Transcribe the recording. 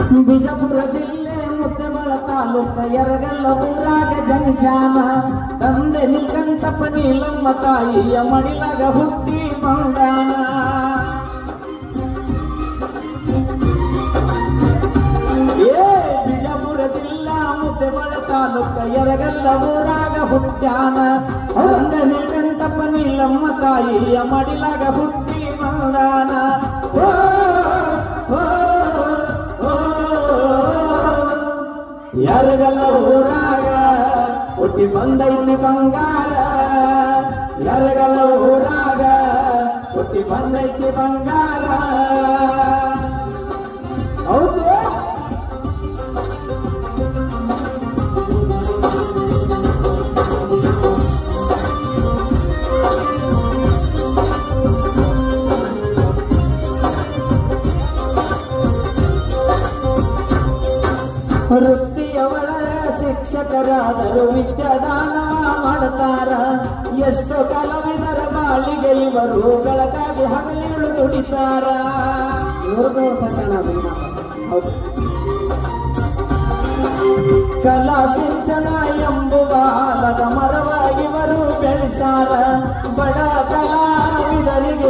ಬಿಜಾಪುರ ಜಿಲ್ಲೆ ಮುದ್ದೇಬಿಹಾಳ ತಾಲೂಕ ಯರಗಲ್ಲ ಊರಾಗ ಜನಿಸ್ಯಾನ. ತಂದೆ ನೀಲಕಂಠಪ್ಪ ನೀಲಮ್ಮ ತಾಯಿಯ ಮಡಿಲಾಗ ಹುಟ್ಟಿ ಬಂದಾನ. ಬಿಜಾಪುರ ಜಿಲ್ಲಾ ಮುದ್ದೇಬಿಹಾಳ ತಾಲೂಕ ಯರಗಲ್ಲ ಊರಾಗ ಹುಟ್ಟ್ಯಾನ. ತಂದೆ ನೀಲಕಂಠಪ್ಪ ನೀಲಮ್ಮ ತಾಯಿಯ ಮಡಿಲಾಗ ಹುಟ್ಟಿ ಬಂದಾನ. ಯರಗಲ್ಲ ಊರಾಗ ಹುಟ್ಟಿ ಬಂದೈತಿ ಬಂಗಾರ. ಯರಗಲ್ಲ ಊರಾಗ ಹುಟ್ಟಿ ಬಂದೈತಿ ಬಂಗಾರ. ಹೌದು ವೃತ್ತಿಯವಳ ಶಿಕ್ಷಕರಾದರು ವಿದ್ಯಾದಾನವ ಮಾಡ್ತಾರ. ಎಷ್ಟು ಕಲಾವಿದರ ಬಾಳಿಗೆ ಇವರು ಬೆಳಕಾಗಿ ಹಗಲಿರುಳು ದುಡಿತಾರ. ಕಲಾ ಸಿಂಚನ ಎಂಬುವ ಆಲದ ಮರವಾಗಿ ಇವರು ಬೆಳೆಸಾರ. ಬಡ ಕಲಾವಿದರಿಗೆ